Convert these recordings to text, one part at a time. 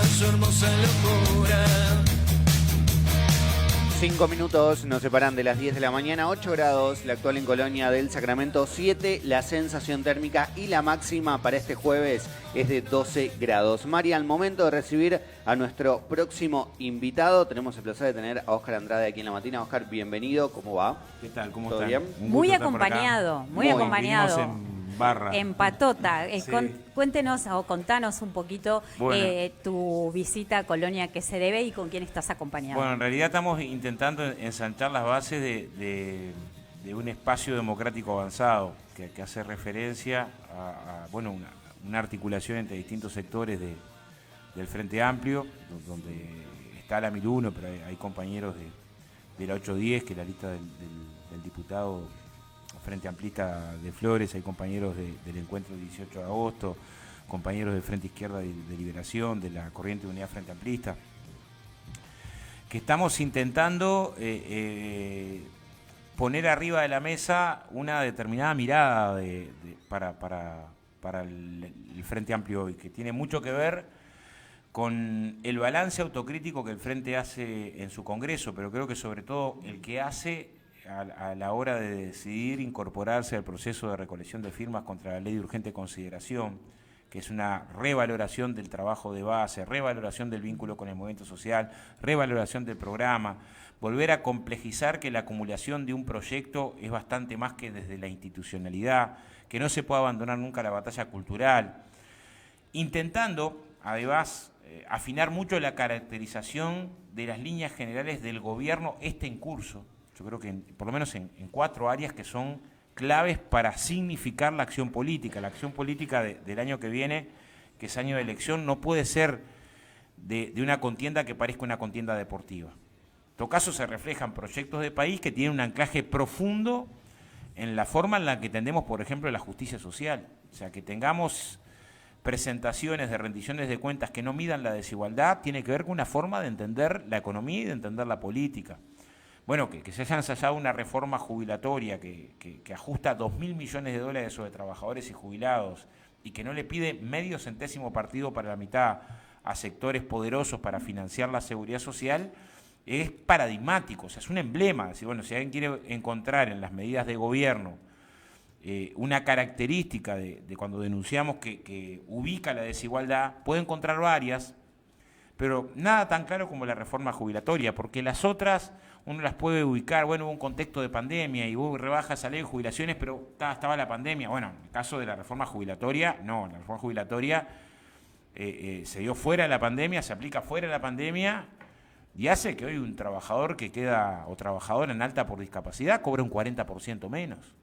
su hermosa locura. 5 minutos nos separan de las 10 de la mañana, 8 grados, la actual en Colonia del Sacramento, 7 la sensación térmica y la máxima para este jueves es de 12 grados. María, al momento de recibir a nuestro próximo invitado, tenemos el placer de tener a Óscar Andrade aquí en La Matina. Óscar, bienvenido, ¿cómo va? ¿Qué tal? ¿Cómo ¿Todo están? bien? Muy acompañado, muy acompañado. En barra. En patota. Sí. Cuéntenos o contanos un poquito tu visita a Colonia, qué se debe y con quién estás acompañado. Bueno, en realidad estamos intentando ensanchar las bases de un espacio democrático avanzado que hace referencia a una articulación entre distintos sectores del Frente Amplio, donde está la 1001, pero hay compañeros de la 810, que es la lista del diputado Frente Amplista de Flores, hay compañeros del encuentro del 18 de agosto, compañeros del Frente Izquierda de Liberación, de la Corriente de Unidad Frente Amplista, que estamos intentando poner arriba de la mesa una determinada mirada para el Frente Amplio hoy, que tiene mucho que ver con el balance autocrítico que el Frente hace en su Congreso, pero creo que sobre todo el que hace a la hora de decidir incorporarse al proceso de recolección de firmas contra la ley de urgente consideración, que es una revaloración del trabajo de base, revaloración del vínculo con el movimiento social, revaloración del programa, volver a complejizar que la acumulación de un proyecto es bastante más que desde la institucionalidad, que no se puede abandonar nunca la batalla cultural, intentando, además, afinar mucho la caracterización de las líneas generales del gobierno en curso. Yo creo que por lo menos en 4 áreas que son claves para significar la acción política. La acción política del año que viene, que es año de elección, no puede ser de una contienda que parezca una contienda deportiva. En todo caso, se reflejan proyectos de país que tienen un anclaje profundo en la forma en la que entendemos, por ejemplo, la justicia social. O sea, que tengamos presentaciones de rendiciones de cuentas que no midan la desigualdad, tiene que ver con una forma de entender la economía y de entender la política. Bueno, que se haya ensayado una reforma jubilatoria que ajusta 2.000 millones de dólares sobre trabajadores y jubilados y que no le pide medio centésimo partido para la mitad a sectores poderosos para financiar la seguridad social, es paradigmático, o sea, es un emblema. Si alguien quiere encontrar en las medidas de gobierno una característica de cuando denunciamos que ubica la desigualdad, puede encontrar varias, pero nada tan claro como la reforma jubilatoria, porque las otras uno las puede ubicar, hubo un contexto de pandemia y hubo rebajas a ley de jubilaciones, pero estaba la pandemia. Bueno, en el caso de la reforma jubilatoria, no, la reforma jubilatoria se dio fuera de la pandemia, se aplica fuera de la pandemia y hace que hoy un trabajador que queda, o trabajadora en alta por discapacidad, cobre un 40% menos.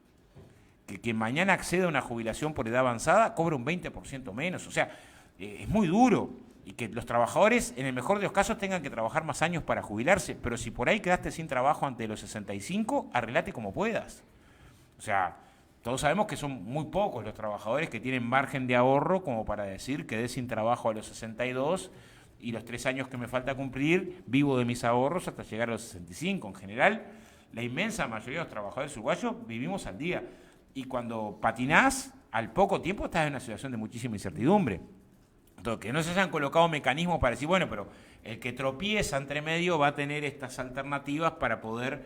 Que quien mañana acceda a una jubilación por edad avanzada, cobra un 20% menos. O sea, es muy duro. Y que los trabajadores, en el mejor de los casos, tengan que trabajar más años para jubilarse, pero si por ahí quedaste sin trabajo ante los 65, arreglate como puedas. O sea, todos sabemos que son muy pocos los trabajadores que tienen margen de ahorro como para decir quedé sin trabajo a los 62 y los 3 años que me falta cumplir, vivo de mis ahorros hasta llegar a los 65. En general, la inmensa mayoría de los trabajadores uruguayos vivimos al día. Y cuando patinás, al poco tiempo estás en una situación de muchísima incertidumbre. Que no se hayan colocado mecanismos para decir, pero el que tropieza entre medio va a tener estas alternativas para poder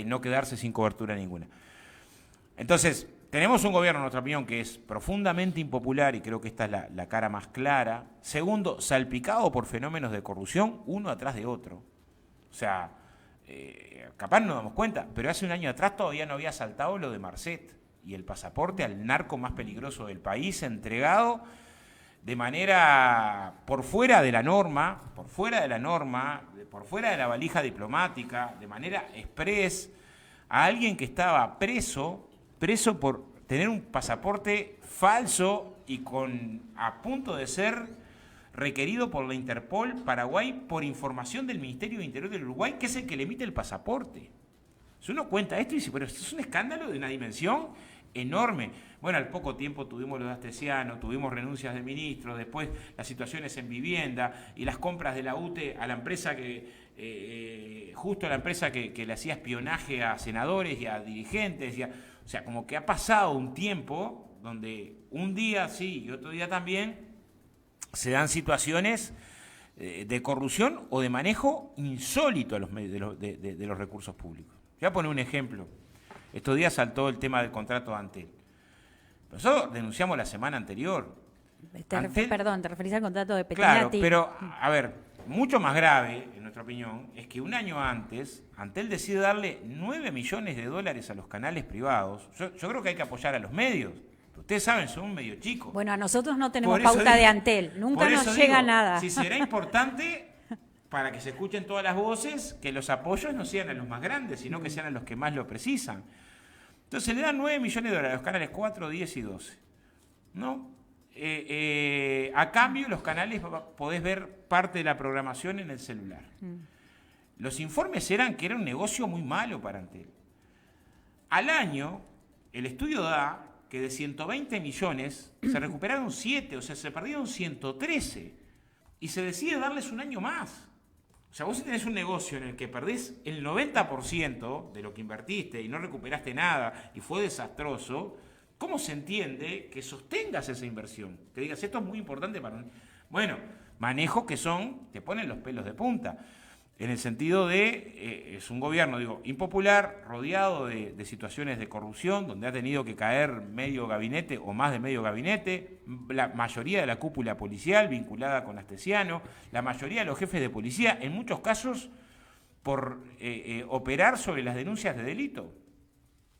no quedarse sin cobertura ninguna. Entonces, tenemos un gobierno, en nuestra opinión, que es profundamente impopular, y creo que esta es la cara más clara. Segundo, salpicado por fenómenos de corrupción, uno atrás de otro. O sea, capaz no nos damos cuenta, pero hace un año atrás todavía no había saltado lo de Marcet y el pasaporte al narco más peligroso del país, entregado de manera por fuera de la norma, por fuera de la valija diplomática, de manera express, a alguien que estaba preso por tener un pasaporte falso y a punto de ser requerido por la Interpol Paraguay por información del Ministerio de Interior del Uruguay, que es el que le emite el pasaporte. Si uno cuenta esto y dice, pero esto es un escándalo de una dimensión enorme. Bueno, al poco tiempo tuvimos los de Astesiano, tuvimos renuncias de ministros, después las situaciones en vivienda y las compras de la UTE a la empresa justo a la empresa que le hacía espionaje a senadores y a dirigentes. O sea, como que ha pasado un tiempo donde un día sí y otro día también se dan situaciones de corrupción o de manejo insólito a los medios, de los recursos públicos. Voy a poner un ejemplo. Estos días saltó el tema del contrato de Antel. Nosotros denunciamos la semana anterior. Perdón, ¿te referís al contrato de Petinati? Claro, pero, a ver, mucho más grave, en nuestra opinión, es que un año antes, Antel decide darle $9 millones a los canales privados. Yo creo que hay que apoyar a los medios. Ustedes saben, son un medio chico. Bueno, a nosotros no tenemos pauta de Antel. Nunca nos llega nada. Si será importante, para que se escuchen todas las voces, que los apoyos no sean a los más grandes, sino que sean a los que más lo precisan. Entonces le dan $9 millones a los canales 4, 10 y 12. ¿No? A cambio, los canales podés ver parte de la programación en el celular. Los informes eran que era un negocio muy malo para Antel. Al año, el estudio da que de 120 millones se recuperaron 7, o sea, se perdieron 113. Y se decide darles un año más. O sea, vos si tenés un negocio en el que perdés el 90% de lo que invertiste y no recuperaste nada y fue desastroso, ¿cómo se entiende que sostengas esa inversión? Que digas, esto es muy importante para un... Bueno, manejos que te ponen los pelos de punta. En el sentido de, es un gobierno, impopular, rodeado de situaciones de corrupción, donde ha tenido que caer medio gabinete o más de medio gabinete, la mayoría de la cúpula policial vinculada con Astesiano, la mayoría de los jefes de policía, en muchos casos por operar sobre las denuncias de delito.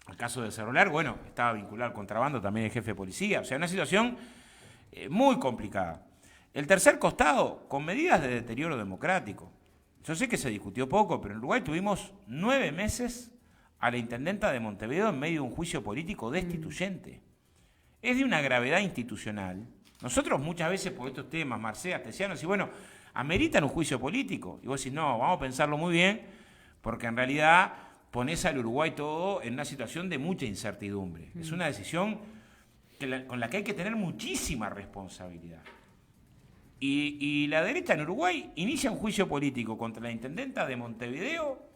El caso de Cerro Largo, estaba vinculado al contrabando también el jefe de policía, o sea, una situación muy complicada. El tercer costado, con medidas de deterioro democrático. Yo sé que se discutió poco, pero en Uruguay tuvimos 9 meses a la intendenta de Montevideo en medio de un juicio político destituyente. Es de una gravedad institucional. Nosotros muchas veces por estos temas, Marcea, Astesiano, decimos, ameritan un juicio político. Y vos decís, no, vamos a pensarlo muy bien, porque en realidad ponés al Uruguay todo en una situación de mucha incertidumbre. Es una decisión con la que hay que tener muchísima responsabilidad. Y la derecha en Uruguay inicia un juicio político contra la intendenta de Montevideo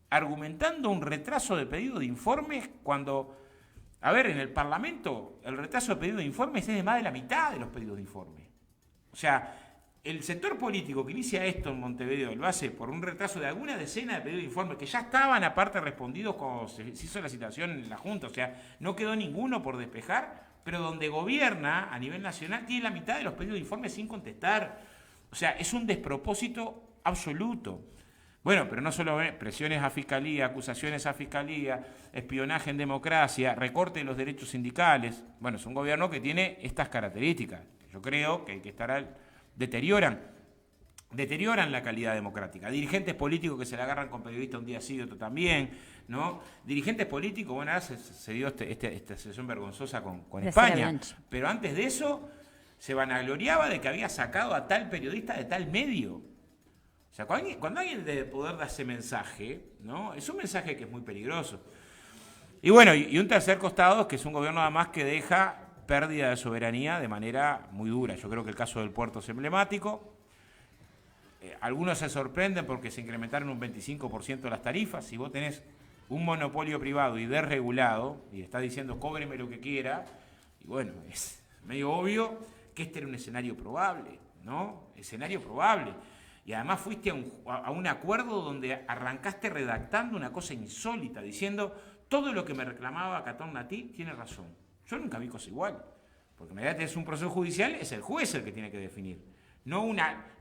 argumentando un retraso de pedido de informes cuando, en el Parlamento el retraso de pedido de informes es de más de la mitad de los pedidos de informes. O sea, el sector político que inicia esto en Montevideo lo hace por un retraso de alguna decena de pedidos de informes que ya estaban aparte respondidos cuando se hizo la citación en la Junta. O sea, no quedó ninguno por despejar, pero donde gobierna a nivel nacional tiene la mitad de los pedidos de informes sin contestar. O sea, es un despropósito absoluto. Bueno, pero no solo presiones a Fiscalía, acusaciones a Fiscalía, espionaje en democracia, recorte de los derechos sindicales. Bueno, es un gobierno que tiene estas características. Yo creo que hay que estar... Deterioran la calidad democrática. Dirigentes políticos que se la agarran con periodistas un día sí y otro también, ¿no? Dirigentes políticos, ahora se dio esta sesión vergonzosa con España, pero antes de eso se vanagloriaba de que había sacado a tal periodista de tal medio. O sea, cuando alguien de poder da ese mensaje, ¿no? Es un mensaje que es muy peligroso. Y bueno, y un tercer costado es que es un gobierno además que deja pérdida de soberanía de manera muy dura. Yo creo que el caso del puerto es emblemático. Algunos se sorprenden porque se incrementaron un 25% las tarifas. Si vos tenés un monopolio privado y desregulado, y está diciendo cóbreme lo que quiera, y bueno, es medio obvio que este era un escenario probable, ¿no? Escenario probable. Y además fuiste a un acuerdo donde arrancaste redactando una cosa insólita, diciendo todo lo que me reclamaba Catón Natí tiene razón. Yo nunca vi cosa igual, porque en realidad es un proceso judicial, es el juez el que tiene que definir. No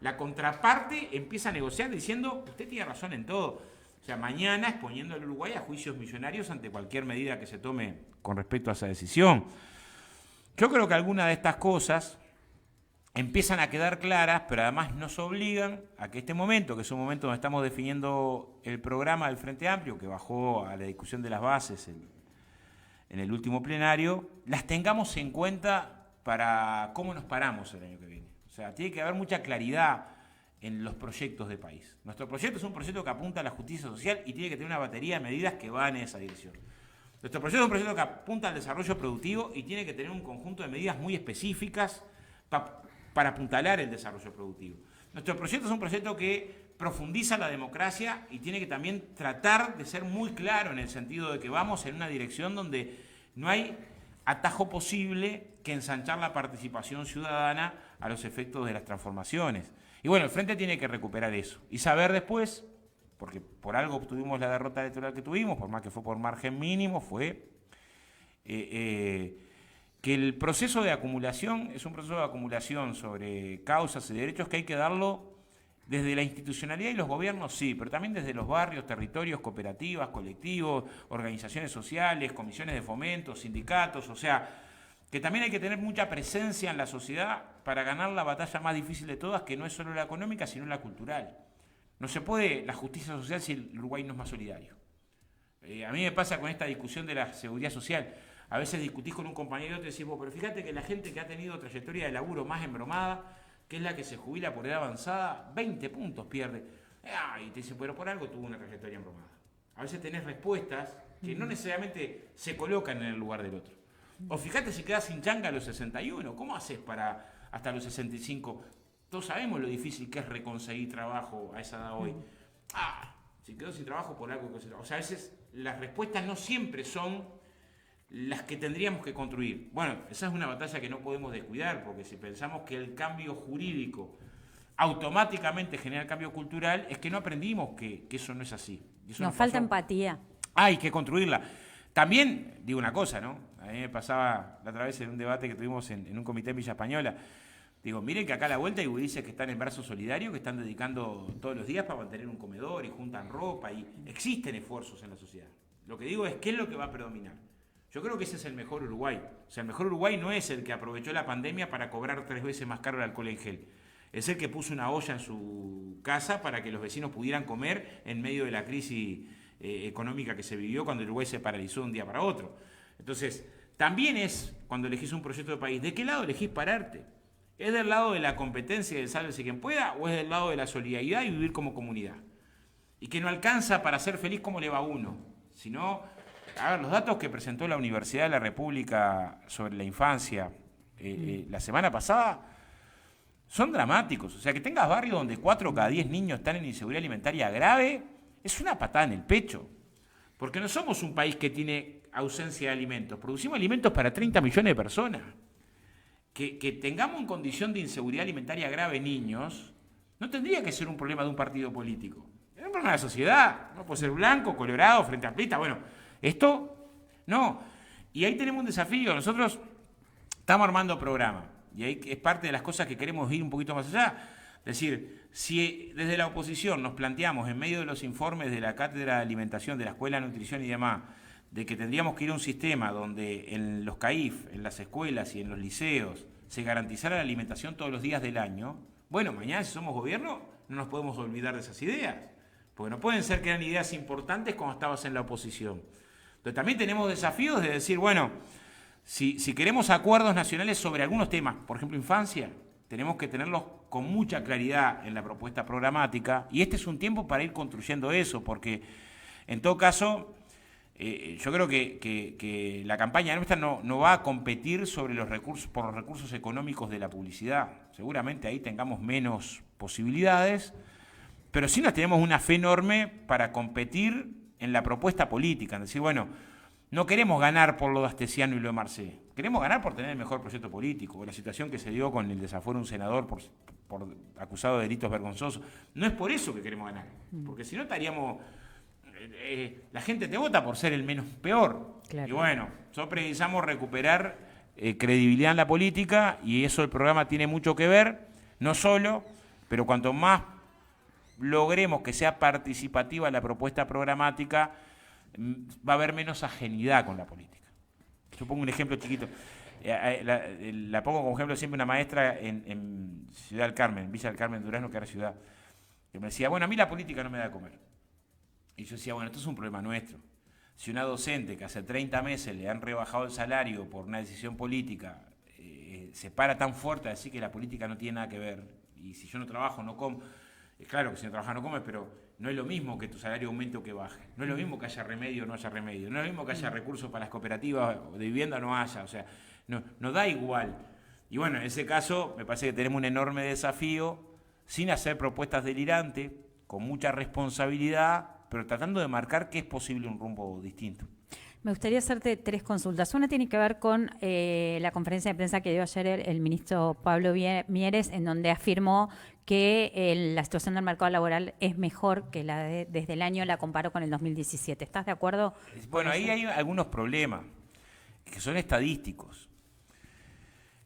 la contraparte empieza a negociar diciendo, usted tiene razón en todo. O sea, mañana exponiendo al Uruguay a juicios millonarios ante cualquier medida que se tome con respecto a esa decisión. Yo creo que algunas de estas cosas empiezan a quedar claras, pero además nos obligan a que este momento, que es un momento donde estamos definiendo el programa del Frente Amplio, que bajó a la discusión de las bases en el último plenario, las tengamos en cuenta para cómo nos paramos el año que viene. O sea, tiene que haber mucha claridad en los proyectos de país. Nuestro proyecto es un proyecto que apunta a la justicia social y tiene que tener una batería de medidas que van en esa dirección. Nuestro proyecto es un proyecto que apunta al desarrollo productivo y tiene que tener un conjunto de medidas muy específicas para apuntalar el desarrollo productivo. Nuestro proyecto es un proyecto que profundiza la democracia y tiene que también tratar de ser muy claro en el sentido de que vamos en una dirección donde no hay atajo posible que ensanchar la participación ciudadana a los efectos de las transformaciones. Y bueno, el Frente tiene que recuperar eso y saber después, porque por algo obtuvimos la derrota electoral que tuvimos, por más que fue por margen mínimo, fue que el proceso de acumulación es un proceso de acumulación sobre causas y derechos que hay que darlo desde la institucionalidad y los gobiernos, sí, pero también desde los barrios, territorios, cooperativas, colectivos, organizaciones sociales, comisiones de fomento, sindicatos, o sea, que también hay que tener mucha presencia en la sociedad para ganar la batalla más difícil de todas, que no es solo la económica, sino la cultural. No se puede la justicia social si el Uruguay no es más solidario. A mí me pasa con esta discusión de la seguridad social. A veces discutís con un compañero y otro y decís, pero fíjate que la gente que ha tenido trayectoria de laburo más embromada, que es la que se jubila por edad avanzada, 20 puntos pierde. Y te dice, pero por algo tuvo una trayectoria embromada. A veces tenés respuestas que no necesariamente se colocan en el lugar del otro. O fíjate si quedás sin changa a los 61, ¿cómo haces para hasta los 65? Todos sabemos lo difícil que es reconseguir trabajo a esa edad hoy. Si quedó sin trabajo por algo que se... O sea, a veces las respuestas no siempre son las que tendríamos que construir. Bueno, esa es una batalla que no podemos descuidar, porque si pensamos que el cambio jurídico automáticamente genera el cambio cultural, es que no aprendimos que eso no es así. Nos falta empatía. Hay que construirla. También, digo una cosa, ¿no? A mí me pasaba la otra vez en un debate que tuvimos en un comité en Villa Española. Digo, miren que acá a la vuelta hay gurises que están en Brazo Solidario, que están dedicando todos los días para mantener un comedor y juntan ropa, y existen esfuerzos en la sociedad. Lo que digo es, ¿qué es lo que va a predominar? Yo creo que ese es el mejor Uruguay. O sea, el mejor Uruguay no es el que aprovechó la pandemia para cobrar 3 veces más caro el alcohol en gel. Es el que puso una olla en su casa para que los vecinos pudieran comer en medio de la crisis económica que se vivió cuando el Uruguay se paralizó de un día para otro. Entonces, también es, cuando elegís un proyecto de país, ¿de qué lado elegís pararte? ¿Es del lado de la competencia y del sálvese quien pueda, o es del lado de la solidaridad y vivir como comunidad? Y que no alcanza para ser feliz como le va a uno, sino, a ver, los datos que presentó la Universidad de la República sobre la infancia la semana pasada son dramáticos. O sea, que tengas barrios donde 4 cada 10 niños están en inseguridad alimentaria grave, es una patada en el pecho. Porque no somos un país que tiene ausencia de alimentos, producimos alimentos para 30 millones de personas. Que tengamos en condición de inseguridad alimentaria grave niños, no tendría que ser un problema de un partido político. Es un problema de la sociedad. No puede ser blanco, colorado, frente amplista. Bueno, esto no. Y ahí tenemos un desafío. Nosotros estamos armando programas. Y ahí es parte de las cosas que queremos ir un poquito más allá. Es decir, si desde la oposición nos planteamos en medio de los informes de la Cátedra de Alimentación, de la Escuela de Nutrición y demás, de que tendríamos que ir a un sistema donde en los CAIF, en las escuelas y en los liceos se garantizara la alimentación todos los días del año, bueno, mañana si somos gobierno no nos podemos olvidar de esas ideas, porque no pueden ser que eran ideas importantes cuando estabas en la oposición. Entonces también tenemos desafíos de decir, bueno, si queremos acuerdos nacionales sobre algunos temas, por ejemplo infancia, tenemos que tenerlos con mucha claridad en la propuesta programática, y este es un tiempo para ir construyendo eso, porque en todo caso... yo creo que la campaña nuestra no va a competir sobre los recursos, por los recursos económicos de la publicidad. Seguramente ahí tengamos menos posibilidades, pero sí nos tenemos una fe enorme para competir en la propuesta política. Es decir, bueno, no queremos ganar por lo de Astesiano y lo de Marcé. Queremos ganar por tener el mejor proyecto político. O la situación que se dio con el desafuero de un senador por acusado de delitos vergonzosos. No es por eso que queremos ganar, porque si no estaríamos... la gente te vota por ser el menos peor. Claro. Y bueno, nosotros precisamos recuperar credibilidad en la política, y eso el programa tiene mucho que ver, no solo, pero cuanto más logremos que sea participativa la propuesta programática, va a haber menos ajenidad con la política. Yo pongo un ejemplo chiquito. La pongo como ejemplo siempre una maestra en Ciudad del Carmen, Villa del Carmen, Durazno, que era ciudad, que me decía, bueno, a mí la política no me da de comer. Y yo decía, bueno, esto es un problema nuestro. Si una docente que hace 30 meses le han rebajado el salario por una decisión política, se para tan fuerte a decir que la política no tiene nada que ver, y si yo no trabajo, no como, es claro que si no trabajas no comes, pero no es lo mismo que tu salario aumente o que baje. No es lo mismo que haya remedio o no haya remedio. No es lo mismo que haya recursos para las cooperativas de vivienda o no haya. O sea, no da igual. Y bueno, en ese caso me parece que tenemos un enorme desafío, sin hacer propuestas delirantes, con mucha responsabilidad, pero tratando de marcar que es posible un rumbo distinto. Me gustaría hacerte 3 consultas. Una tiene que ver con la conferencia de prensa que dio ayer el ministro Pablo Mieres, en donde afirmó que la situación del mercado laboral es mejor que la desde el año, la comparó con el 2017. ¿Estás de acuerdo? Bueno, ahí hay algunos problemas que son estadísticos.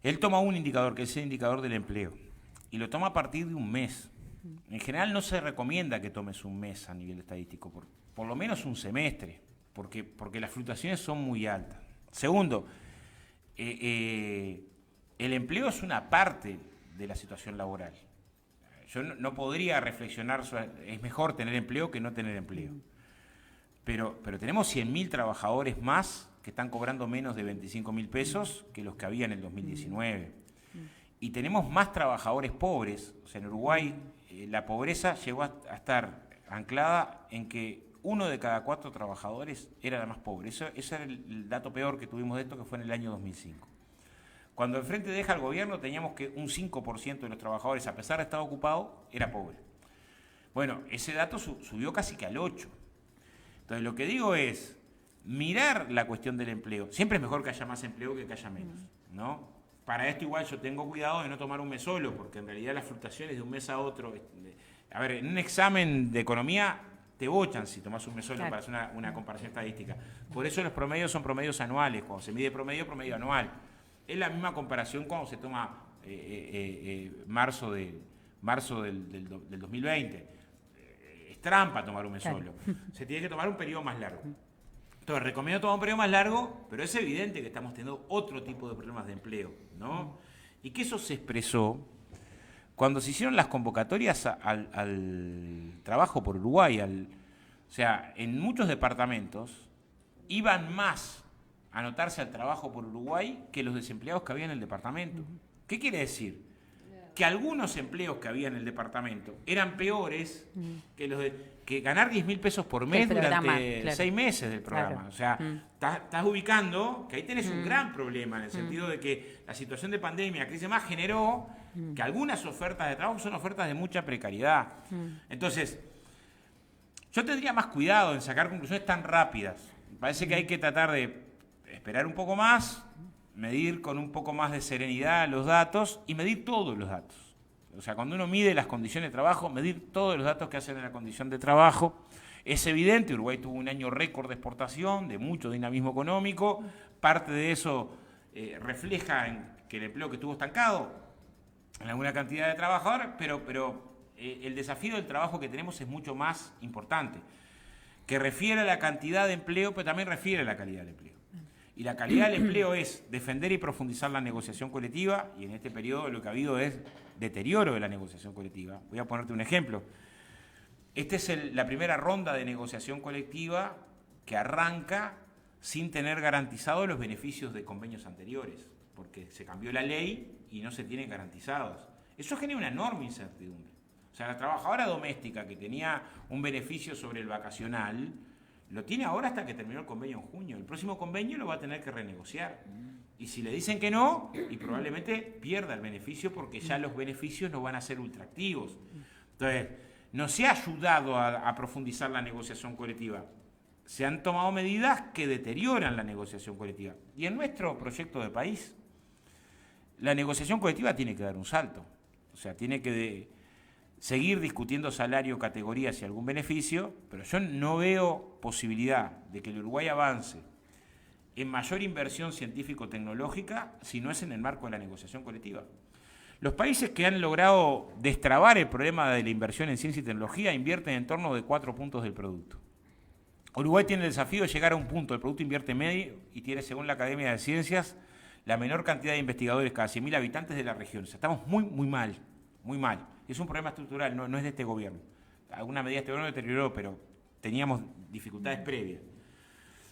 Él toma un indicador, que es el indicador del empleo, y lo toma a partir de un mes. En general no se recomienda que tomes un mes a nivel estadístico, por lo menos un semestre, porque las fluctuaciones son muy altas. Segundo, el empleo es una parte de la situación laboral. Yo no podría reflexionar sobre, es mejor tener empleo que no tener empleo. Pero tenemos 100.000 trabajadores más que están cobrando menos de 25.000 pesos que los que había en el 2019. Y tenemos más trabajadores pobres. O sea, en Uruguay la pobreza llegó a estar anclada en que 1 de cada 4 trabajadores era la más pobre. Ese era el dato peor que tuvimos de esto, que fue en el año 2005. Cuando el Frente deja el gobierno, teníamos que un 5% de los trabajadores, a pesar de estar ocupado, era pobre. Bueno, ese dato subió casi que al 8%. Entonces, lo que digo es, mirar la cuestión del empleo. Siempre es mejor que haya más empleo que haya menos, ¿no? Para esto igual yo tengo cuidado de no tomar un mes solo, porque en realidad las fluctuaciones de un mes a otro... A ver, en un examen de economía te bochan si tomas un mes solo, claro, para hacer una comparación estadística. Por eso los promedios son promedios anuales. Cuando se mide promedio anual. Es la misma comparación cuando se toma marzo del 2020. Es trampa tomar un mes solo. Se tiene que tomar un periodo más largo. Entonces, recomiendo tomar un periodo más largo, pero es evidente que estamos teniendo otro tipo de problemas de empleo, ¿no? Y que eso se expresó cuando se hicieron las convocatorias al trabajo por Uruguay. O sea, en muchos departamentos iban más a anotarse al trabajo por Uruguay que los desempleados que había en el departamento. ¿Qué quiere decir? Que algunos empleos que había en el departamento eran peores que los que ganar 10.000 pesos por mes durante 6 meses del programa. Claro. O sea, estás ubicando que ahí tenés un gran problema, en el sentido de que la situación de pandemia, crisis más, generó que algunas ofertas de trabajo son ofertas de mucha precariedad. Entonces, yo tendría más cuidado en sacar conclusiones tan rápidas. Me parece que hay que tratar de esperar un poco más, medir con un poco más de serenidad los datos y medir todos los datos. O sea, cuando uno mide las condiciones de trabajo, medir todos los datos que hacen en la condición de trabajo. Es evidente, Uruguay tuvo un año récord de exportación, de mucho dinamismo económico. Parte de eso refleja en que el empleo que estuvo estancado en alguna cantidad de trabajadores, pero el desafío del trabajo que tenemos es mucho más importante, que refiere a la cantidad de empleo, pero también refiere a la calidad del empleo. Y la calidad del empleo es defender y profundizar la negociación colectiva, y en este periodo lo que ha habido es deterioro de la negociación colectiva. Voy a ponerte un ejemplo. Esta es la primera ronda de negociación colectiva que arranca sin tener garantizados los beneficios de convenios anteriores, porque se cambió la ley y no se tienen garantizados. Eso genera una enorme incertidumbre. O sea, la trabajadora doméstica que tenía un beneficio sobre el vacacional, lo tiene ahora hasta que terminó el convenio en junio. El próximo convenio lo va a tener que renegociar. Y si le dicen que no, y probablemente pierda el beneficio porque ya los beneficios no van a ser ultraactivos. Entonces, no se ha ayudado a profundizar la negociación colectiva. Se han tomado medidas que deterioran la negociación colectiva. Y en nuestro proyecto de país, la negociación colectiva tiene que dar un salto. O sea, tiene que seguir discutiendo salario, categorías y algún beneficio, pero yo no veo posibilidad de que el Uruguay avance en mayor inversión científico-tecnológica si no es en el marco de la negociación colectiva. Los países que han logrado destrabar el problema de la inversión en ciencia y tecnología invierten en torno de 4 puntos del producto. Uruguay tiene el desafío de llegar a un punto, el producto invierte medio y tiene, según la Academia de Ciencias, la menor cantidad de investigadores cada 100.000 habitantes de la región. O sea, estamos muy mal. Es un problema estructural, no es de este gobierno. Alguna medida de este gobierno deterioró, pero teníamos dificultades previas.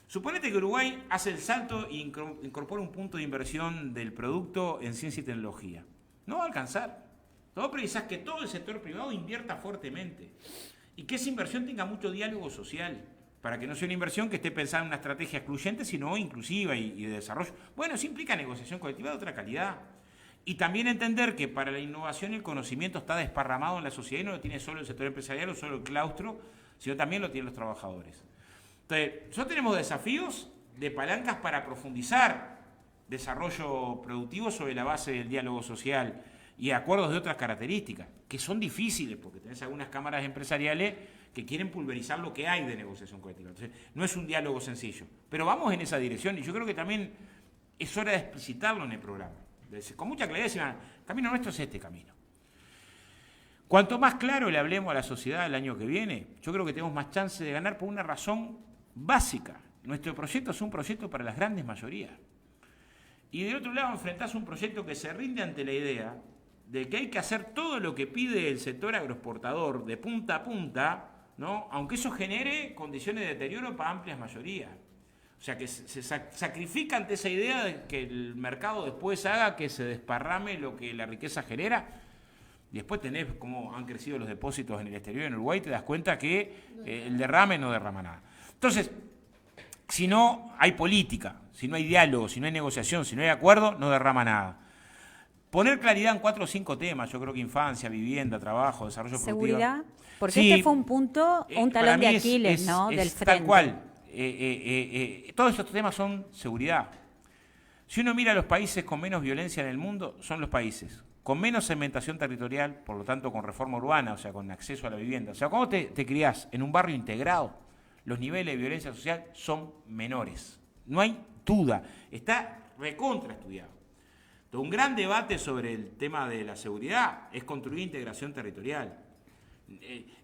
Suponete que Uruguay hace el salto e incorpora un punto de inversión del producto en ciencia y tecnología. No va a alcanzar. Todo precisas que todo el sector privado invierta fuertemente y que esa inversión tenga mucho diálogo social, para que no sea una inversión que esté pensada en una estrategia excluyente, sino inclusiva y de desarrollo. Bueno, eso implica negociación colectiva de otra calidad. Y también entender que para la innovación el conocimiento está desparramado en la sociedad y no lo tiene solo el sector empresarial o solo el claustro, sino también lo tienen los trabajadores. Entonces, nosotros tenemos desafíos de palancas para profundizar desarrollo productivo sobre la base del diálogo social y acuerdos de otras características, que son difíciles, porque tenés algunas cámaras empresariales que quieren pulverizar lo que hay de negociación colectiva. Entonces, no es un diálogo sencillo. Pero vamos en esa dirección y yo creo que también es hora de explicitarlo en el programa. Con mucha claridad decir, el camino nuestro es este camino. Cuanto más claro le hablemos a la sociedad el año que viene, yo creo que tenemos más chance de ganar por una razón básica. Nuestro proyecto es un proyecto para las grandes mayorías. Y del otro lado enfrentás un proyecto que se rinde ante la idea de que hay que hacer todo lo que pide el sector agroexportador de punta a punta, ¿no? Aunque eso genere condiciones de deterioro para amplias mayorías. O sea, que se sacrifica ante esa idea de que el mercado después haga que se desparrame lo que la riqueza genera. Y después tenés cómo han crecido los depósitos en el exterior, en Uruguay, te das cuenta que el derrame no derrama nada. Entonces, si no hay política, si no hay diálogo, si no hay negociación, si no hay acuerdo, no derrama nada. Poner claridad en 4 o 5 temas, yo creo que infancia, vivienda, trabajo, desarrollo productivo. Seguridad, porque Sí, este fue un punto, un talón de Aquiles, ¿no? Del frente. Tal cual. Todos estos temas son seguridad. Si uno mira los países con menos violencia en el mundo, son los países con menos segmentación territorial, por lo tanto con reforma urbana, o sea, con acceso a la vivienda. O sea, cuando te criás en un barrio integrado, los niveles de violencia social son menores. No hay duda. Está recontra estudiado. Entonces, un gran debate sobre el tema de la seguridad es construir integración territorial.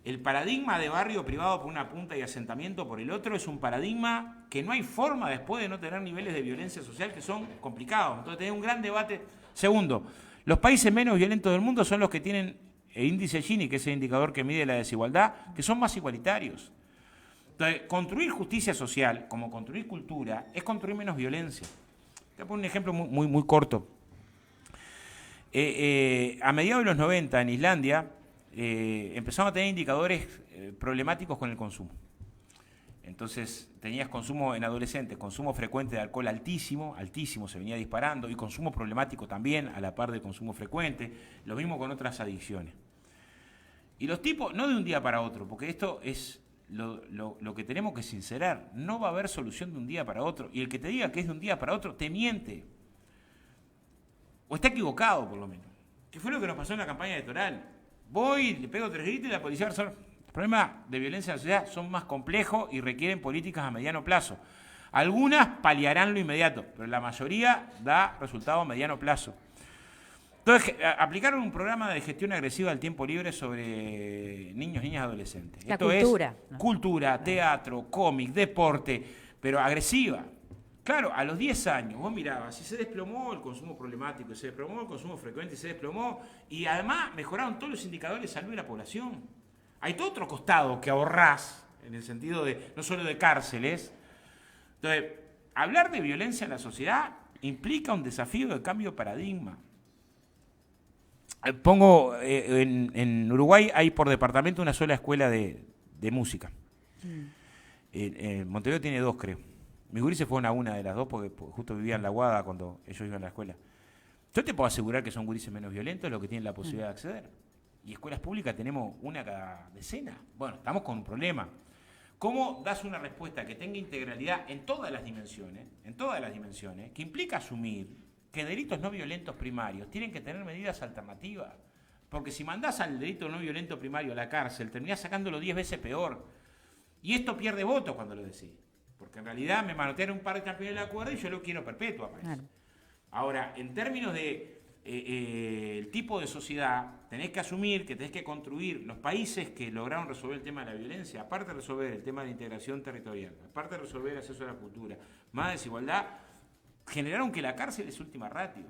El paradigma de barrio privado por una punta y asentamiento por el otro es un paradigma que no hay forma después de no tener niveles de violencia social que son complicados. Entonces tenés un gran debate. Segundo, los países menos violentos del mundo son los que tienen el índice Gini, que es el indicador que mide la desigualdad, que son más igualitarios. Entonces, construir justicia social, como construir cultura, es construir menos violencia. Te voy a poner un ejemplo muy corto. A mediados de los 90 en Islandia empezaron a tener indicadores problemáticos con el consumo. Entonces tenías consumo en adolescentes, consumo frecuente de alcohol altísimo, se venía disparando, y consumo problemático también a la par del consumo frecuente, lo mismo con otras adicciones. Y los tipos, no de un día para otro, porque esto es lo que tenemos que sincerar, no va a haber solución de un día para otro, y el que te diga que es de un día para otro te miente. O está equivocado, por lo menos. ¿Qué fue lo que nos pasó en la campaña electoral? Voy, le pego 3 gritos y la policía... Los problemas de violencia en la sociedad son más complejos y requieren políticas a mediano plazo. Algunas paliarán lo inmediato, pero la mayoría da resultado a mediano plazo. Entonces, aplicaron un programa de gestión agresiva del tiempo libre sobre niños, niñas, adolescentes. La Esto cultura, es ¿no? cultura, teatro, cómic, deporte, pero agresiva. Claro, a los 10 años vos mirabas, si se desplomó el consumo problemático, se desplomó el consumo frecuente, se desplomó, y además mejoraron todos los indicadores de salud de la población. Hay todo otro costado que ahorrás, en el sentido de no solo de cárceles. Entonces, hablar de violencia en la sociedad implica un desafío de cambio de paradigma. Pongo, en Uruguay hay por departamento una sola escuela de música. En Montevideo tiene 2, creo. Mis gurises fueron a una de las 2 porque justo vivían en La Guada cuando ellos iban a la escuela. Yo te puedo asegurar que son gurises menos violentos los que tienen la posibilidad de acceder. Y escuelas públicas tenemos una cada decena. Bueno, estamos con un problema. ¿Cómo das una respuesta que tenga integralidad en todas las dimensiones, que implica asumir que delitos no violentos primarios tienen que tener medidas alternativas? Porque si mandás al delito no violento primario a la cárcel, terminás sacándolo 10 veces peor. Y esto pierde votos cuando lo decís. Porque en realidad me manotearon un par de campeones de la cuerda y yo lo quiero perpetua. Claro. Ahora, en términos de el tipo de sociedad, tenés que asumir que tenés que construir los países que lograron resolver el tema de la violencia, aparte de resolver el tema de la integración territorial, aparte de resolver el acceso a la cultura, más desigualdad, generaron que la cárcel es última ratio.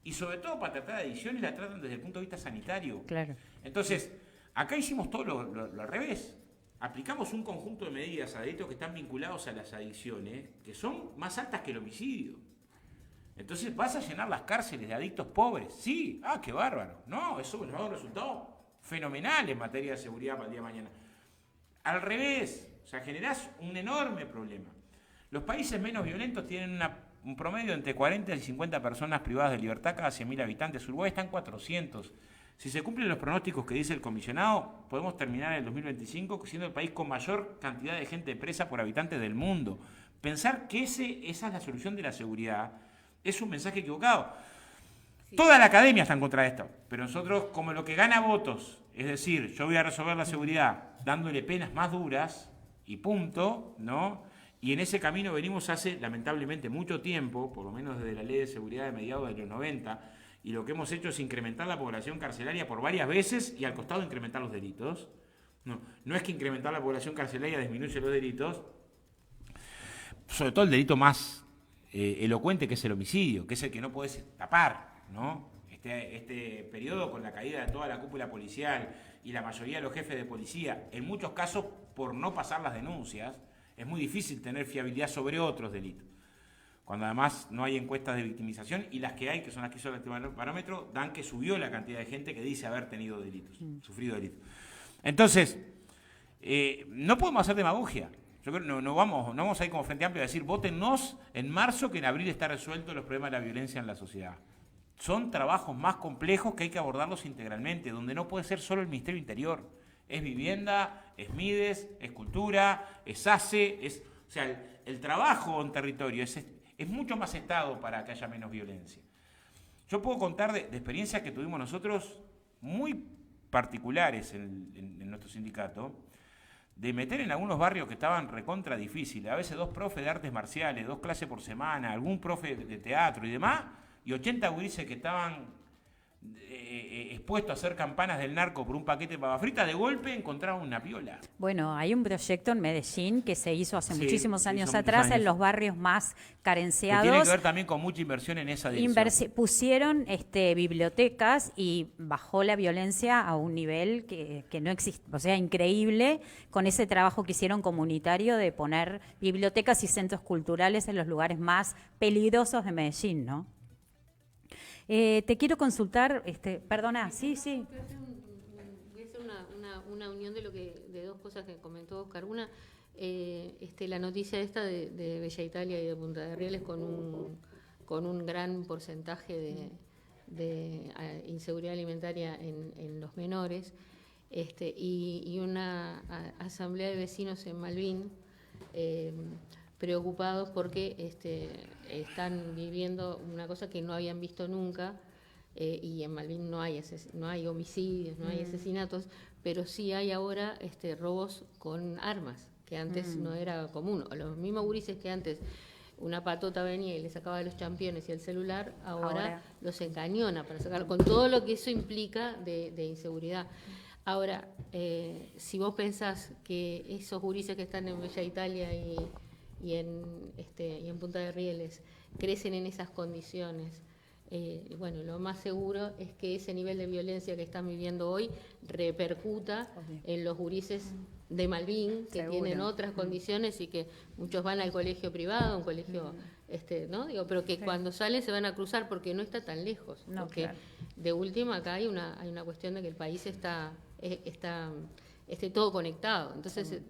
Y sobre todo para tratar de adicciones la tratan desde el punto de vista sanitario. Claro. Entonces, acá hicimos todo lo al revés. Aplicamos un conjunto de medidas a delitos que están vinculados a las adicciones, que son más altas que el homicidio. Entonces, ¿vas a llenar las cárceles de adictos pobres? Sí, qué bárbaro. No, eso nos va a dar un resultado fenomenal en materia de seguridad para el día de mañana. Al revés, o sea, generás un enorme problema. Los países menos violentos tienen un promedio entre 40 y 50 personas privadas de libertad cada 100.000 habitantes. Uruguay está en 400. Si se cumplen los pronósticos que dice el comisionado, podemos terminar en el 2025 siendo el país con mayor cantidad de gente presa por habitante del mundo. pensar que esa es la solución de la seguridad es un mensaje equivocado. Toda la academia está en contra de esto, pero nosotros, como lo que gana votos, es decir, yo voy a resolver la seguridad dándole penas más duras y punto, ¿no? Y en ese camino venimos hace, lamentablemente, mucho tiempo, por lo menos desde la Ley de Seguridad de mediados de los 90, y lo que hemos hecho es incrementar la población carcelaria por varias veces y al costado incrementar los delitos. No es que incrementar la población carcelaria disminuye los delitos, sobre todo el delito más elocuente, que es el homicidio, que es el que no podés tapar, ¿no? Este periodo, con la caída de toda la cúpula policial y la mayoría de los jefes de policía, en muchos casos por no pasar las denuncias, es muy difícil tener fiabilidad sobre otros delitos. Cuando además no hay encuestas de victimización, y las que hay, que son las que hizo el parámetro, dan que subió la cantidad de gente que dice haber tenido delitos, sufrido delitos. Entonces, no podemos hacer demagogia. Yo creo que no vamos a ir como Frente Amplio a decir, vótennos en marzo, que en abril está resuelto los problemas de la violencia en la sociedad. Son trabajos más complejos que hay que abordarlos integralmente, donde no puede ser solo el Ministerio del Interior. Es vivienda, es Mides, es cultura, es ACE, o sea, el trabajo en territorio es mucho más Estado para que haya menos violencia. Yo puedo contar de experiencias que tuvimos nosotros muy particulares en nuestro sindicato, de meter en algunos barrios que estaban recontra difíciles, a veces 2 profes de artes marciales, 2 clases por semana, algún profe de teatro y demás, y 80 gurises que estaban expuestos a hacer campanas del narco por un paquete de papas fritas, de golpe encontraban una piola. Bueno, hay un proyecto en Medellín que se hizo hace muchísimos años atrás en los barrios más carenciados. Que tiene que ver también con mucha inversión en esa dirección. Pusieron bibliotecas y bajó la violencia a un nivel que no existe, o sea, increíble, con ese trabajo que hicieron comunitario de poner bibliotecas y centros culturales en los lugares más peligrosos de Medellín, ¿no? Te quiero consultar, perdona, sí. Voy a hacer una unión de 2 cosas que comentó Oscar. Una, la noticia esta de Bella Italia y de Punta de Rieles con un gran porcentaje de inseguridad alimentaria en los menores, y una asamblea de vecinos en Malvin, preocupados porque están viviendo una cosa que no habían visto nunca, y en Malvin no hay homicidios, no hay asesinatos, pero sí hay ahora robos con armas, que antes no era común. O los mismos gurises que antes una patota venía y le sacaba los championes y el celular, ahora los encañona para sacar, con todo lo que eso implica de inseguridad. Ahora, si vos pensás que esos gurises que están en Bella Italia y en Punta de Rieles crecen en esas condiciones, bueno, lo más seguro es que ese nivel de violencia que están viviendo hoy repercuta en los gurises de Malvin, que tienen otras condiciones y que muchos van al colegio privado, un colegio, ¿no? Digo, pero que cuando salen se van a cruzar porque no está tan lejos. No, porque de última acá hay una cuestión de que el país está todo conectado. Entonces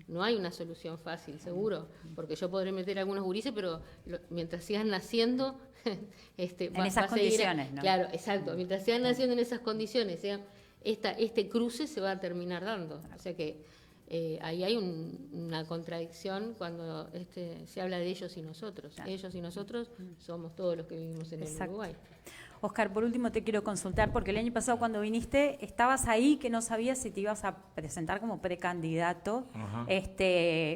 no hay una solución fácil, seguro, porque yo podré meter algunos gurises, pero mientras sigan naciendo, en esas condiciones, ¿no? Claro, exacto. Mientras sigan naciendo en esas condiciones, este cruce se va a terminar dando. O sea que ahí hay una contradicción cuando se habla de ellos y nosotros. Claro. Ellos y nosotros somos todos los que vivimos en el Uruguay. Oscar, por último te quiero consultar, porque el año pasado cuando viniste estabas ahí que no sabías si te ibas a presentar como precandidato,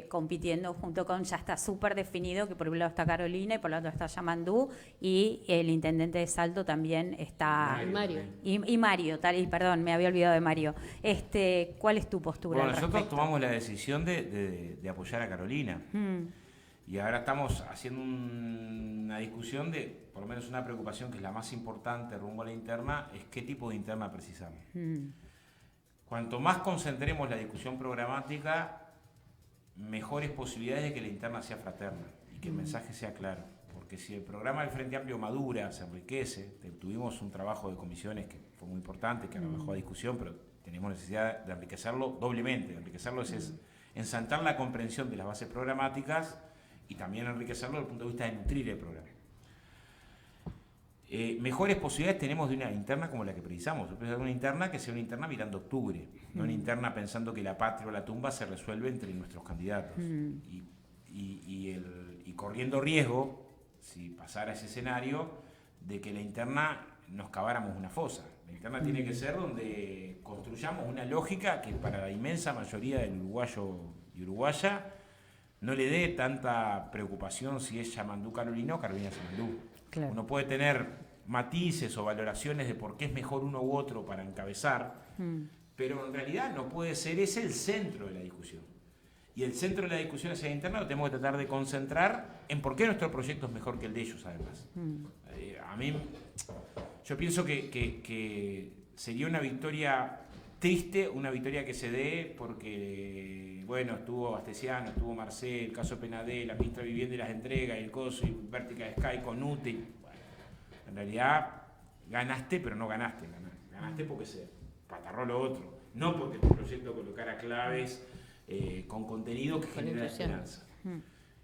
compitiendo junto con, ya está súper definido, que por un lado está Carolina y por el otro está Yamandú, y el intendente de Salto también está... Mario. Y Mario, perdón, me había olvidado de Mario. ¿Cuál es tu postura? Bueno, nosotros tomamos la decisión de apoyar a Carolina. Y ahora estamos haciendo una discusión de, por lo menos una preocupación que es la más importante rumbo a la interna, es qué tipo de interna precisamos. Cuanto más concentremos la discusión programática, mejores posibilidades de que la interna sea fraterna y que el mensaje sea claro. Porque si el programa del Frente Amplio madura, se enriquece, tuvimos un trabajo de comisiones que fue muy importante, que ahora bajó a discusión, pero tenemos necesidad de enriquecerlo doblemente. Enriquecerlo es ensanchar la comprensión de las bases programáticas y también enriquecerlo desde el punto de vista de nutrir el programa. Mejores posibilidades tenemos de una interna como la que precisamos. Una interna que sea una interna mirando octubre, no una interna pensando que la patria o la tumba se resuelve entre nuestros candidatos. Y y corriendo riesgo, si pasara ese escenario, de que la interna nos caváramos una fosa. La interna tiene que ser donde construyamos una lógica que para la inmensa mayoría del uruguayo y uruguaya no le dé tanta preocupación si es Yamandú Carolina o Carolina Yamandú. Claro. Uno puede tener matices o valoraciones de por qué es mejor uno u otro para encabezar, pero en realidad no puede ser ese el centro de la discusión. Y el centro de la discusión hacia la interna lo tenemos que tratar de concentrar en por qué nuestro proyecto es mejor que el de ellos, además. A mí, yo pienso que sería una victoria triste, una victoria que se dé porque, bueno, estuvo Abasteciano, estuvo Marcel, el caso Penadé, la ministra de Vivienda y las entregas, el coso, y Vertical Sky con UTE. Bueno, en realidad ganaste, pero no ganaste. Ganaste porque se patarró lo otro, no porque tu proyecto colocara claves con contenido que genera esperanza.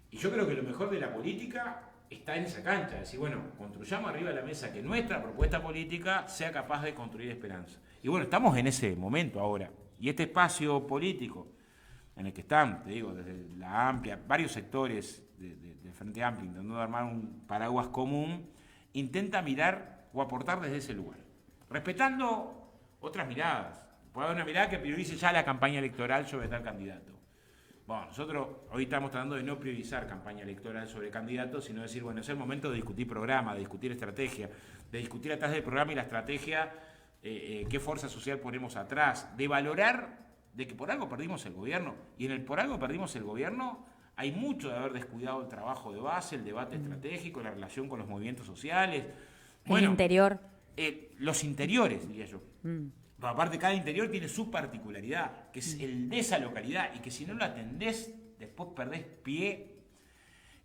Y yo creo que lo mejor de la política está en esa cancha, es decir, bueno, construyamos arriba de la mesa que nuestra propuesta política sea capaz de construir esperanza. Y bueno, estamos en ese momento ahora. Y este espacio político en el que están, te digo, desde la amplia, varios sectores del Frente Amplio, intentando armar un paraguas común, intenta mirar o aportar desde ese lugar, respetando otras miradas. Puede haber una mirada que priorice ya la campaña electoral sobre tal candidato. Bueno, nosotros hoy estamos tratando de no priorizar campaña electoral sobre candidatos, sino decir, bueno, es el momento de discutir programa, de discutir estrategia, de discutir atrás del programa y la estrategia, qué fuerza social ponemos atrás, de valorar de que por algo perdimos el gobierno. Y en el por algo perdimos el gobierno hay mucho de haber descuidado el trabajo de base, el debate estratégico, la relación con los movimientos sociales. Bueno, el interior. Los interiores, diría yo. Pero aparte, cada interior tiene su particularidad, que es el de esa localidad, y que si no lo atendés, después perdés pie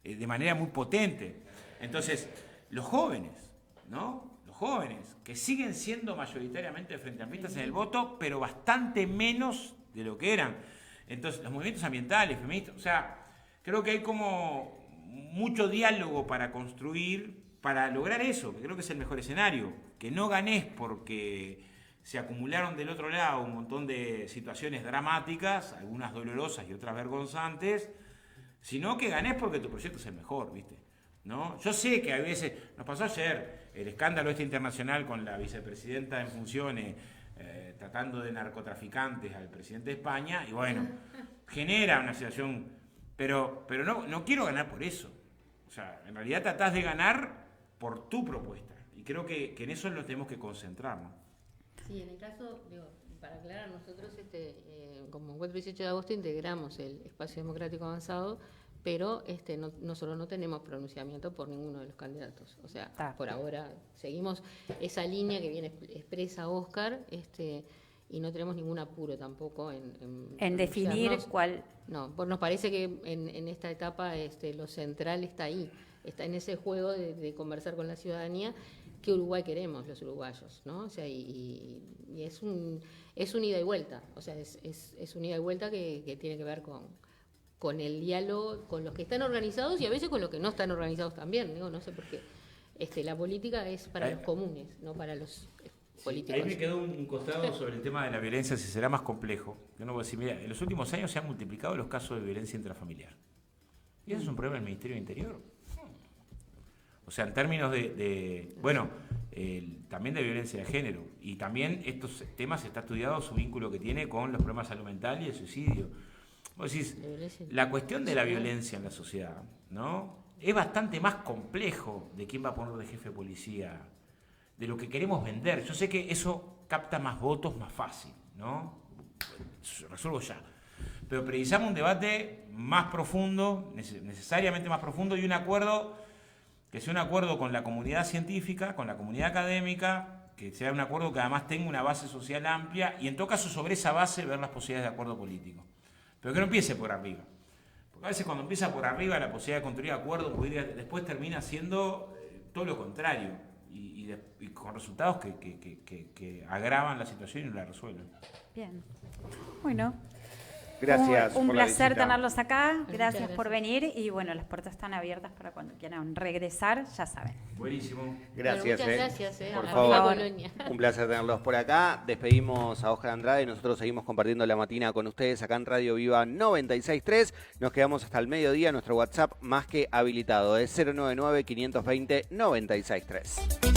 de manera muy potente. Entonces, los jóvenes, ¿no? Los jóvenes, que siguen siendo mayoritariamente frentamplistas en el voto, pero bastante menos de lo que eran. Entonces, los movimientos ambientales, feministas, o sea, creo que hay como mucho diálogo para construir, para lograr eso, que creo que es el mejor escenario, que no ganés porque se acumularon del otro lado un montón de situaciones dramáticas, algunas dolorosas y otras vergonzantes, sino que ganés porque tu proyecto es el mejor, ¿viste? ¿No? Yo sé que a veces, nos pasó ayer, el escándalo internacional con la vicepresidenta en funciones, tratando de narcotraficantes al presidente de España, y bueno, genera una situación, pero no quiero ganar por eso. O sea, en realidad tratás de ganar por tu propuesta, y creo que en eso nos tenemos que concentrar, ¿no? Sí, en el caso, digo, para aclarar, nosotros como 4 y 18 de agosto integramos el Espacio Democrático Avanzado, pero nosotros no tenemos pronunciamiento por ninguno de los candidatos. O sea, por ahora seguimos esa línea que viene expresa Óscar, y no tenemos ningún apuro tampoco en definir cuál. No, pues nos parece que en esta etapa lo central está ahí, está en ese juego de conversar con la ciudadanía. ¿Qué Uruguay queremos los uruguayos? ¿No? O sea, y es un ida y vuelta, o sea, es un ida y vuelta que tiene que ver con el diálogo con los que están organizados y a veces con los que no están organizados también. Digo, no sé por qué. La política es para los comunes, no para los políticos. Ahí me quedó un costado sobre el tema de la violencia, si será más complejo. Yo no voy a decir, mira, en los últimos años se han multiplicado los casos de violencia intrafamiliar. Y eso es un problema del Ministerio del Interior. O sea, en términos también de violencia de género. Y también estos temas está estudiado su vínculo que tiene con los problemas de salud mental y el suicidio. Vos decís, la cuestión de la violencia en la sociedad, ¿no? Es bastante más complejo de quién va a poner de jefe de policía, de lo que queremos vender. Yo sé que eso capta más votos más fácil, ¿no? Resuelvo ya. Pero precisamos un debate más profundo, necesariamente más profundo, y un acuerdo que sea un acuerdo con la comunidad científica, con la comunidad académica, que sea un acuerdo que además tenga una base social amplia y en todo caso sobre esa base ver las posibilidades de acuerdo político. Pero que no empiece por arriba. Porque a veces cuando empieza por arriba la posibilidad de construir acuerdos después termina siendo todo lo contrario y con resultados que agravan la situación y no la resuelven. Bien. Bueno, Gracias. Un por la placer visita. tenerlos acá. Muchas Gracias por gracias. venir. Y bueno, las puertas están abiertas para cuando quieran regresar, ya saben. Buenísimo. Gracias. Bueno, muchas gracias. Por a favor. la Colonia. Un placer tenerlos por acá. Despedimos a Oscar Andrade. Nosotros seguimos compartiendo la matina con ustedes acá en Radio Viva 96.3. Nos quedamos hasta el mediodía. Nuestro WhatsApp más que habilitado es 099-520-963.